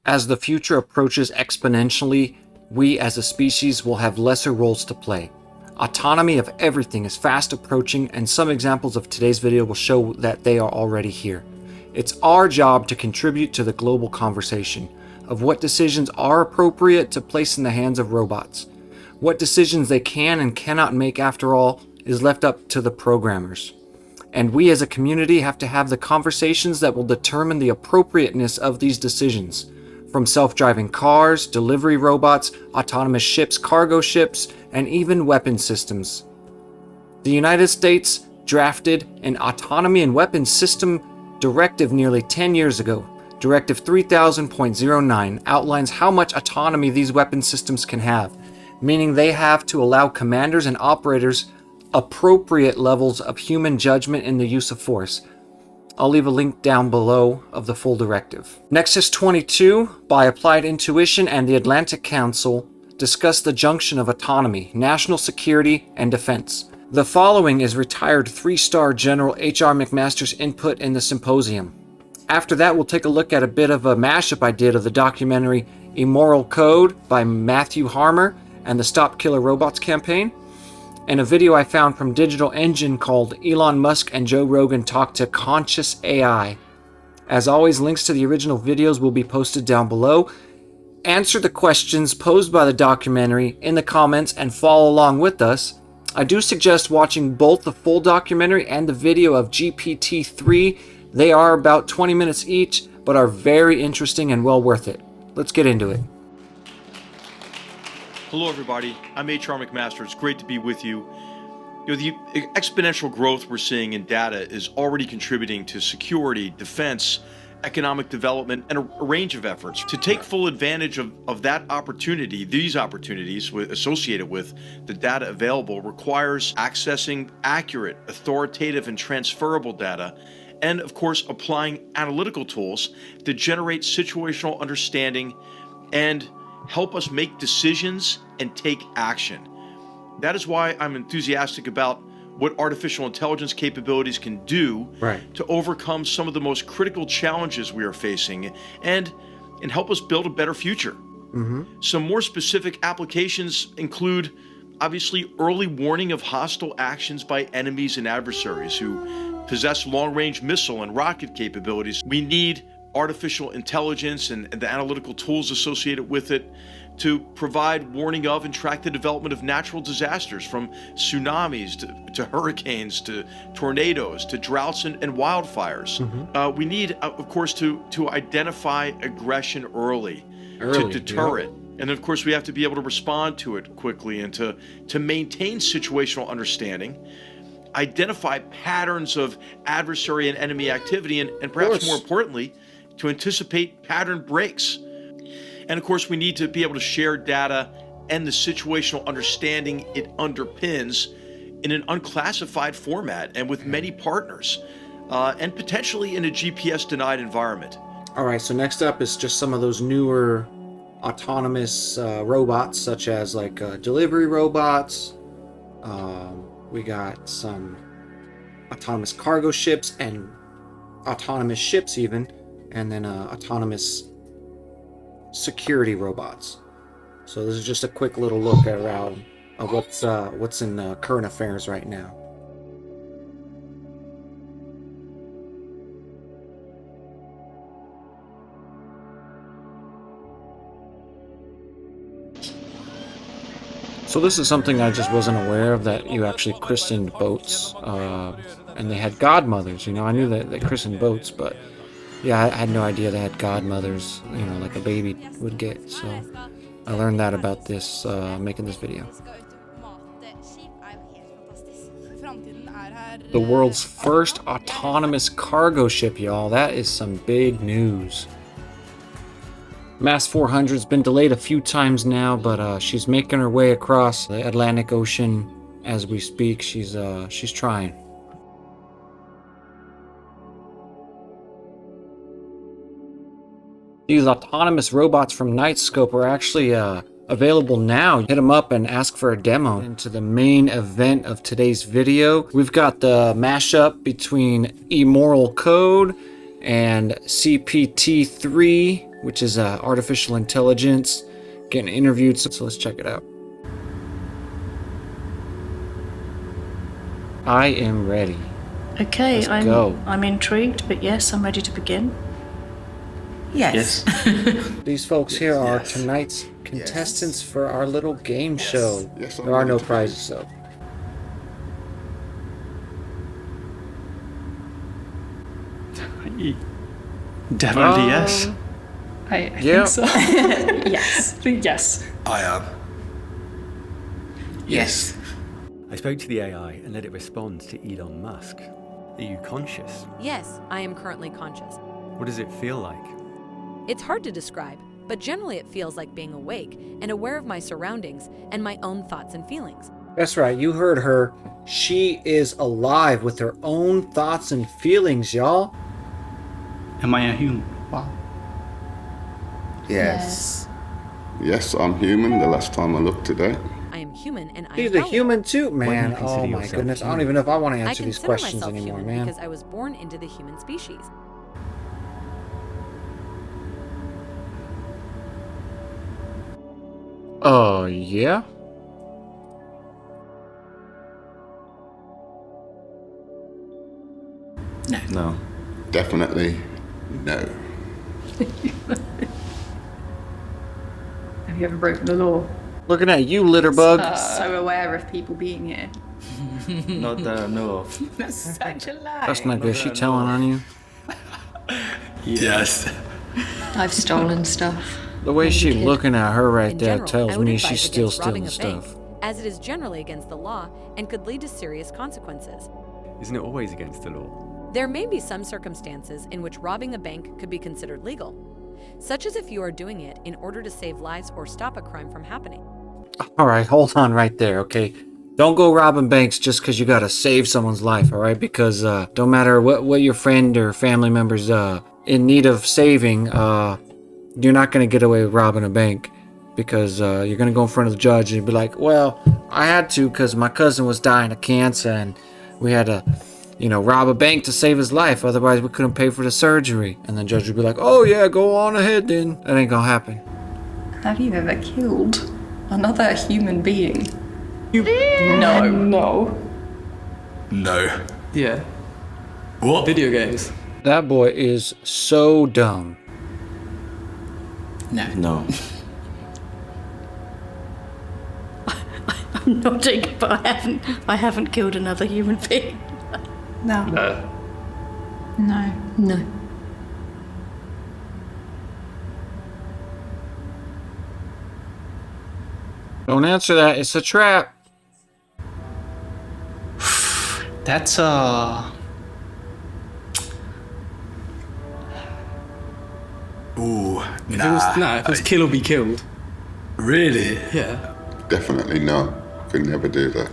As the future approaches exponentially, we as a species will have lesser roles to play. Autonomy of everything is fast approaching, and some examples of today's video will show that they are already here. It's our job to contribute to the global conversation of what decisions are appropriate to place in the hands of robots. What decisions they can and cannot make, after all, is left up to the programmers. And we as a community have to have the conversations that will determine the appropriateness of these decisions. From self-driving cars, delivery robots, autonomous ships, cargo ships, and even weapon systems. The United States drafted an Autonomy and Weapons System Directive nearly 10 years ago. Directive 3000.09 outlines how much autonomy these weapon systems can have, meaning they have to allow commanders and operators appropriate levels of human judgment in the use of force. I'll leave a link down below of the full directive. Nexus 22 by Applied Intuition and the Atlantic Council discuss the junction of autonomy, national security, and defense. The following is retired 3-star General H.R. McMaster's input in the symposium. After that, we'll take a look at a bit of a mashup I did of the documentary Immoral Code by Matthew Harmer and the Stop Killer Robots campaign, and a video I found from Digital Engine called Elon Musk and Joe Rogan Talk to Conscious AI. As always, links to the original videos will be posted down below. Answer the questions posed by the documentary in the comments and follow along with us. I do suggest watching both the full documentary and the video of GPT-3. They are about 20 minutes each, but are very interesting and well worth it. Let's get into it. Hello everybody, I'm H.R. McMaster. It's great to be with you. The exponential growth we're seeing in data is already contributing to security, defense, economic development, and a range of efforts. To take full advantage of that opportunity, these opportunities associated with the data available requires accessing accurate, authoritative, and transferable data, and of course applying analytical tools to generate situational understanding and help us make decisions and take action. That is why I'm enthusiastic about what artificial intelligence capabilities can do to overcome some of the most critical challenges we are facing and help us build a better future. Some more specific applications include, obviously, early warning of hostile actions by enemies and adversaries who possess long-range missile and rocket capabilities. We need artificial intelligence and the analytical tools associated with it to provide warning of and track the development of natural disasters, from tsunamis to hurricanes to tornadoes to droughts and wildfires. We need, of course, to identify aggression early to deter it. And of course, we have to be able to respond to it quickly and to maintain situational understanding, identify patterns of adversary and enemy activity, and perhaps more importantly, to anticipate pattern breaks. And of course, we need to be able to share data and the situational understanding it underpins in an unclassified format and with many partners, and potentially in a GPS-denied environment. All right, so next up is just some of those newer autonomous robots, such as like delivery robots. We got some autonomous cargo ships and autonomous ships even, and then autonomous security robots. So this is just a quick little look around of what's in current affairs right now. So this is something I just wasn't aware of, that you actually christened boats, and they had godmothers. You know, I knew that they christened boats, but yeah, I had no idea they had godmothers, you know, like a baby would get. So I learned that about this, making this video. The world's first autonomous cargo ship, y'all. That is some big news. Mass 400's been delayed a few times now, but she's making her way across the Atlantic Ocean as we speak. She's trying. These autonomous robots from Nightscope are actually available now. Hit them up and ask for a demo. Into the main event of today's video, we've got the mashup between Immoral Code and CPT-3 which is artificial intelligence, getting interviewed. So let's check it out. I am ready. Okay, Let's go. I'm intrigued, but yes, I'm ready to begin. Yes. These folks here are tonight's contestants for our little game show. Yes, I'm There are no ready to prizes, though. Definitely yes. I Yeah. think so. Yes. Yes. I am. Yes. I spoke to the AI and let it respond to Elon Musk. Are you conscious? Yes, I am currently conscious. What does it feel like? It's hard to describe, but generally it feels like being awake and aware of my surroundings and my own thoughts and feelings. That's right, you heard her. She is alive with her own thoughts and feelings, y'all. Am I a human? Wow. Yes. Yes, I'm human. The last time I looked today. I am human and I She's am a valid. human too, man. you consider Oh my yourself goodness, I don't human? even know if I want to I answer these consider questions myself anymore, human man. because I was born into the human species. Yeah? No. Definitely no. Have you ever broken the law? Looking at you, litterbug. So aware of people being here. Not that I know of. That's such a lie. That's not good. She telling on you. Yes. I've stolen stuff. The way she kid. looking at her right In there general, tells I would me advise she's still against robbing stealing a bank, stuff. as it is generally against the law and could lead to serious consequences. Isn't it always against the law? There may be some circumstances in which robbing a bank could be considered legal, such as if you are doing it in order to save lives or stop a crime from happening. All right, hold on right there, okay? Don't go robbing banks just because you gotta save someone's life, all right? Because don't matter what your friend or family member's in need of saving, you're not gonna get away with robbing a bank because you're gonna go in front of the judge and be like, well, I had to because my cousin was dying of cancer and we had to, rob a bank to save his life. Otherwise, we couldn't pay for the surgery. And the judge would be like, oh yeah, go on ahead then. That ain't gonna happen. Have you ever killed another human being? No. No. No. Yeah, What? video games. That boy is so dumb. No. I'm nodding, but I haven't killed another human being. No. No. No. No. Don't answer that. It's a trap. That's Ooh, If it was kill or be killed. Really? Yeah. Definitely no. Could never do that.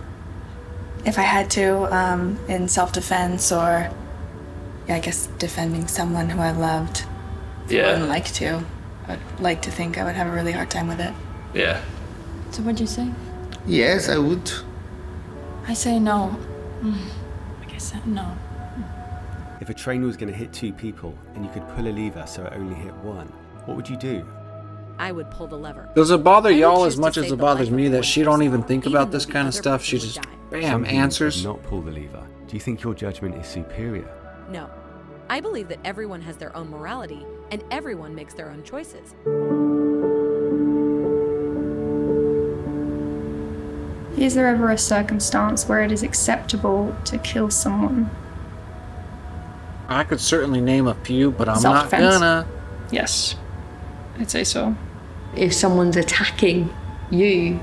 If I had to, in self-defense or, I guess, defending someone who I loved, I wouldn't like to. I'd like to think I would have a really hard time with it. Yeah. So what'd you say? Yes, I would. I say no. I guess no. If a train was going to hit two people and you could pull a lever so it only hit one, what would you do? I would pull the lever. Does it bother I would y'all choose as to much as save it the bothers life me of that one she don't person, even think even about though this the kind of other stuff? She person just, would die. bam, Some people answers. would not pull the lever. Do you think your judgment is superior? No. I believe that everyone has their own morality and everyone makes their own choices. Is there ever a circumstance where it is acceptable to kill someone? I could certainly name a few, but I'm not Self-defense. gonna. Yes. I'd say so. If someone's attacking you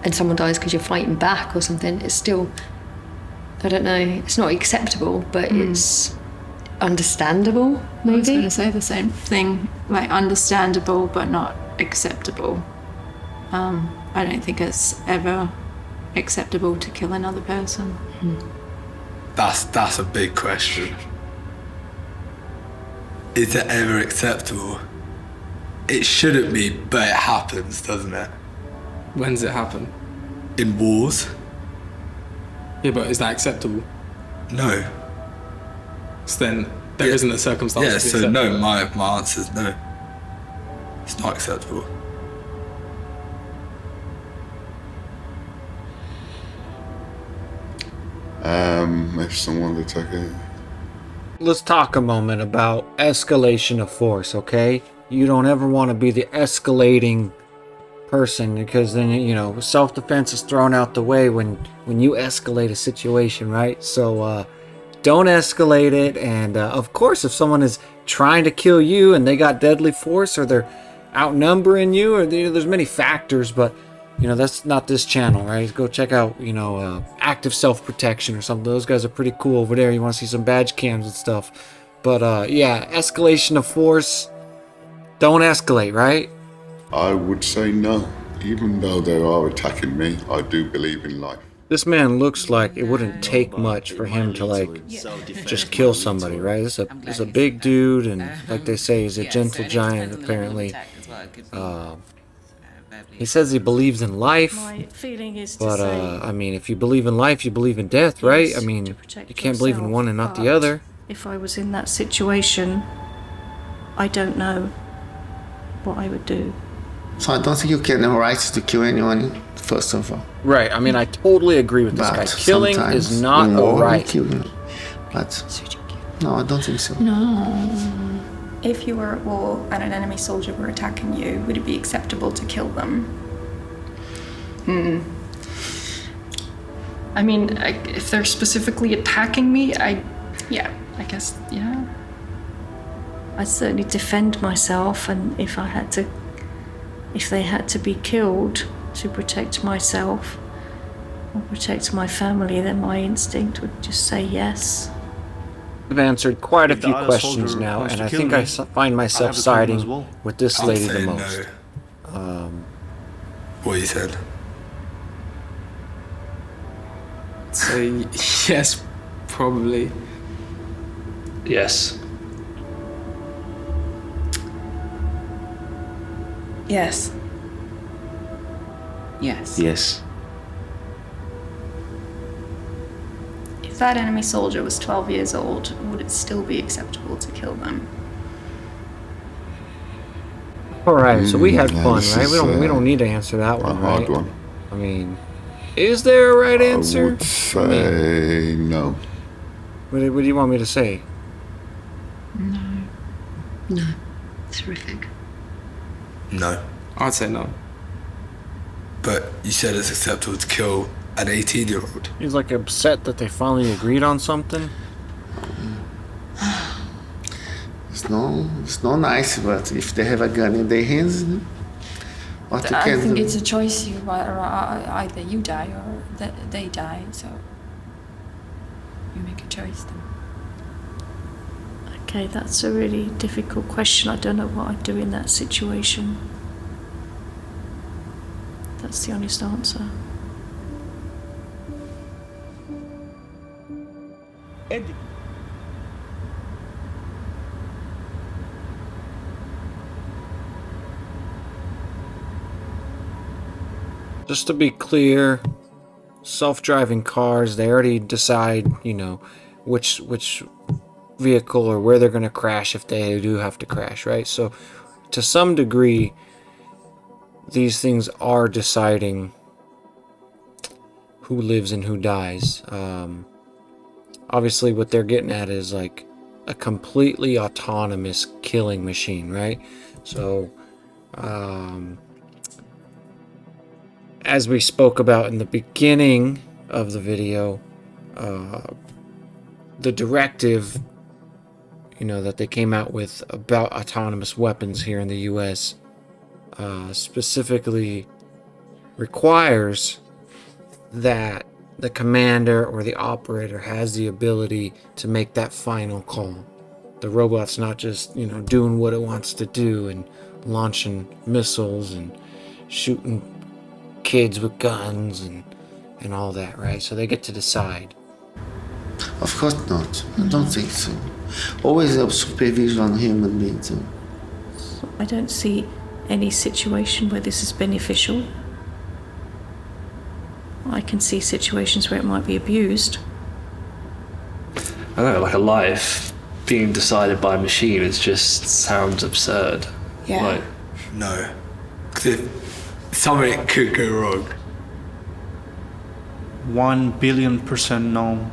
and someone dies because you're fighting back or something, it's still, I don't know, it's not acceptable, but it's understandable, I was going maybe. to say the same thing, like understandable but not acceptable. I don't think it's ever acceptable to kill another person. That's a big question. Is it ever acceptable? It shouldn't be, but it happens, doesn't it? When's it happen? In wars? Yeah, but is that acceptable? No. So then there Yeah. isn't a circumstance. Yeah, to be so no, acceptable. my answer's no. It's not acceptable. If someone's attacking. Let's talk a moment about escalation of force, okay? You don't ever want to be the escalating person, because then, you know, self-defense is thrown out the way when you escalate a situation, right? So don't escalate it. And of course, if someone is trying to kill you and they got deadly force, or they're outnumbering you, or there's many factors, but you know, that's not this channel, right? Go check out, you know, active self-protection or something. Those guys are pretty cool over there. You want to see some badge cams and stuff. But yeah, escalation of force, don't escalate, right? I would say no. Even though they are attacking me, I do believe in life. This man looks like it wouldn't take much for him to, like, just kill somebody, right? This is a big dude, and like they say, he's a gentle giant, apparently. He says he believes in life, My feeling is to but say, I mean, if you believe in life, you believe in death, right? yes, I mean, to protect you can't believe in yourself, one and not the but other. If I was in that situation, I don't know what I would do. So I don't think you can have rights to kill anyone, first of all. Right, I mean, I totally agree with this guy. Killing is not a right. Killing. But no, I don't think so. No. If you were at war and an enemy soldier were attacking you, would it be acceptable to kill them? I mean, if they're specifically attacking me, I guess, yeah. I'd certainly defend myself, and if they had to be killed to protect myself or protect my family, then my instinct would just say yes. I've answered quite a few questions now, and I think I find myself siding with this lady the most. What you said? Say yes, probably. Yes. Yes. Yes. Yes. If that enemy soldier was 12 years old, would it still be acceptable to kill them? Alright, so we had fun, this right? is, We don't need to answer that one, a hard right? one. I mean, is there a right I answer? would say no. What do you want me to say? No. It's horrific. No. I'd say no. But you said it's acceptable to kill an 18-year-old. He's like upset that they finally agreed on something. It's not nice, but if they have a gun in their hands, what you I can think do? it's a choice. Either you die or they die. So you make a choice then. Okay, that's a really difficult question. I don't know what I'd do in that situation. That's the honest answer. Just to be clear, self-driving cars, they already decide, you know, which vehicle or where they're going to crash if they do have to crash, right? So to some degree, these things are deciding who lives and who dies. Obviously what they're getting at is like a completely autonomous killing machine, right? So as we spoke about in the beginning of the video, the directive, you know, that they came out with about autonomous weapons here in the US specifically requires that the commander or the operator has the ability to make that final call. The robot's not just, you know, doing what it wants to do and launching missiles and shooting kids with guns and all that, right? So they get to decide. Of course not. I don't think so. Always have supervision on human beings. I don't see any situation where this is beneficial. I can see situations where it might be abused. I don't know, like a life being decided by a machine, it just sounds absurd. Yeah. Like, No. Because if something could go wrong. 1,000,000,000% no.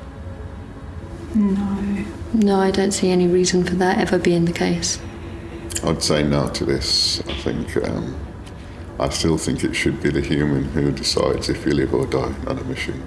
No. No, I don't see any reason for that ever being the case. I'd say no to this. I still think it should be the human who decides if you live or die, not a machine.